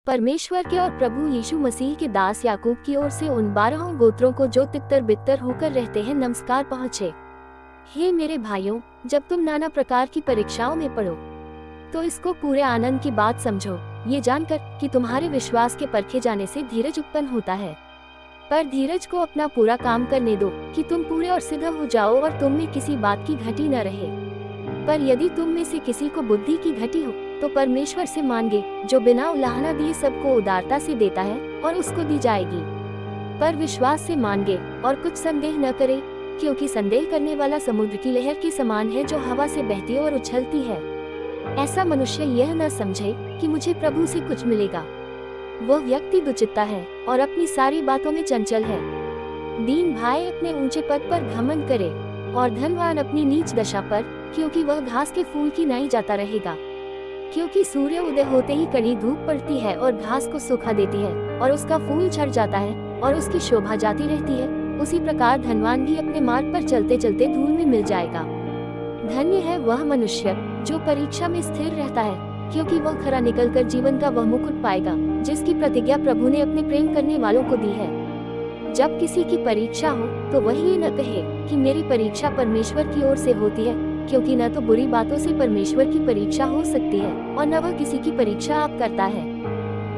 परमेश्वर के और प्रभु यीशु मसीह के दास याकूब की ओर से उन 12 गोत्रों को जो तितर बितर होकर रहते हैं नमस्कार पहुँचे। हे मेरे भाइयों, जब तुम नाना प्रकार की परीक्षाओं में पड़ो तो इसको पूरे आनंद की बात समझो, ये जानकर कि तुम्हारे विश्वास के परखे जाने से धीरज उत्पन्न होता है। पर धीरज को अपना पूरा काम करने दो कि तुम पूरे और सिद्ध हो जाओ और तुम में किसी बात की घटी न रहे। पर यदि तुम में से किसी को बुद्धि की घटी हो तो परमेश्वर से मांगे, जो बिना उलाहना दिए सबको उदारता से देता है और उसको दी जाएगी। पर विश्वास से मांगे और कुछ संदेह न करे, क्योंकि संदेह करने वाला समुद्र की लहर के समान है जो हवा से बहती और उछलती है। ऐसा मनुष्य यह न समझे कि मुझे प्रभु से कुछ मिलेगा। वह व्यक्ति दुचित्ता है और अपनी सारी बातों में चंचल है। दीन भाई अपने ऊंचे पद पर घमंड करे और धनवान अपनी नीच दशा पर, क्योंकि वह घास के फूल की नाई जाता रहेगा। क्योंकि सूर्य उदय होते ही कड़ी धूप पड़ती है और घास को सूखा देती है और उसका फूल झड़ जाता है और उसकी शोभा जाती रहती है, उसी प्रकार धनवान भी अपने मार्ग पर चलते चलते धूल में मिल जाएगा। धन्य है वह मनुष्य जो परीक्षा में स्थिर रहता है, क्योंकि वह खरा निकलकर जीवन का वह मुकुट पाएगा जिसकी प्रतिज्ञा प्रभु ने अपने प्रेम करने वालों को दी है। जब किसी की परीक्षा हो तो वह ये न कहे कि मेरी परीक्षा परमेश्वर की ओर से होती है, क्योंकि न तो बुरी बातों से परमेश्वर की परीक्षा हो सकती है और न वह किसी की परीक्षा आप करता है,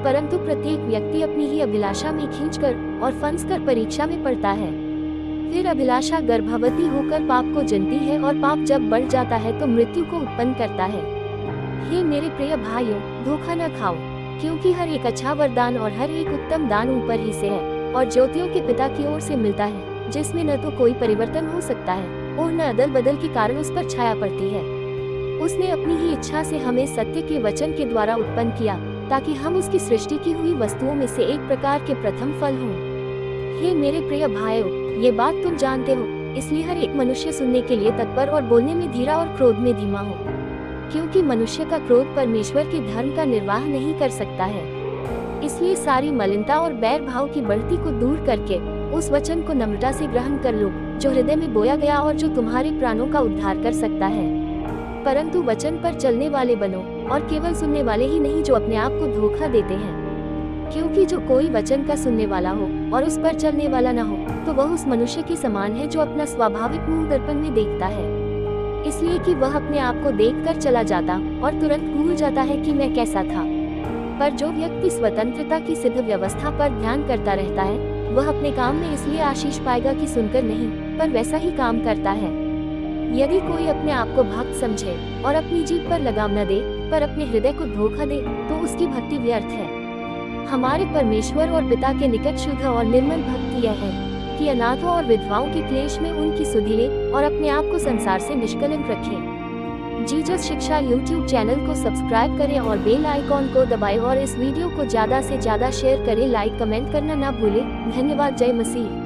परंतु प्रत्येक व्यक्ति अपनी ही अभिलाषा में खींचकर और फंसकर परीक्षा में पड़ता है। फिर अभिलाषा गर्भवती होकर पाप को जनती है और पाप जब बढ़ जाता है तो मृत्यु को उत्पन्न करता है। हे मेरे प्रिय भाइयों, धोखा न खाओ, क्योंकि हर एक अच्छा वरदान और हर एक उत्तम दान ऊपर ही से है और ज्योतियों के पिता की ओर से मिलता है, जिसमें न तो कोई परिवर्तन हो सकता है और न अदल बदल के कारण उस पर छाया पड़ती है। उसने अपनी ही इच्छा से हमें सत्य के वचन के द्वारा उत्पन्न किया, ताकि हम उसकी सृष्टि की हुई वस्तुओं में से एक प्रकार के प्रथम फल हों। हे मेरे प्रिय भाइयों, ये बात तुम जानते हो, इसलिए हर एक मनुष्य सुनने के लिए तत्पर और बोलने में धीरा और क्रोध में धीमा हो, क्योंकि मनुष्य का क्रोध परमेश्वर के धर्म का निर्वाह नहीं कर सकता है। इसलिए सारी मलिनता और बैर भाव की बढ़ती को दूर करके उस वचन को नम्रता से ग्रहण कर लो जो हृदय में बोया गया और जो तुम्हारे प्राणों का उद्धार कर सकता है। परंतु वचन पर चलने वाले बनो और केवल सुनने वाले ही नहीं जो अपने आप को धोखा देते हैं, क्योंकि जो कोई वचन का सुनने वाला हो और उस पर चलने वाला न हो तो वह उस मनुष्य के समान है जो अपना स्वाभाविक मुंह दर्पण में देखता है, इसलिए कि वह अपने आप को देखकर चला जाता और तुरंत भूल जाता है कि मैं कैसा था। पर जो व्यक्ति स्वतंत्रता की सिद्ध व्यवस्था पर ध्यान करता रहता है, वह अपने काम में इसलिए आशीष पाएगा कि सुनकर नहीं पर वैसा ही काम करता है। यदि कोई अपने आप को भक्त समझे और अपनी जीभ पर लगाम न दे पर अपने हृदय को धोखा दे तो उसकी भक्ति व्यर्थ है। हमारे परमेश्वर और पिता के निकट शुद्ध और निर्मल भक्ति यह है कि अनाथों और विधवाओं के क्लेश में उनकी सुधि ले और अपने आप को संसार से निष्कलंक रखें। जीसस शिक्षा YouTube चैनल को सब्सक्राइब करें और बेल आइकॉन को दबाएं और इस वीडियो को ज्यादा से ज्यादा शेयर करें। लाइक कमेंट करना ना भूलें। धन्यवाद। जय मसीह।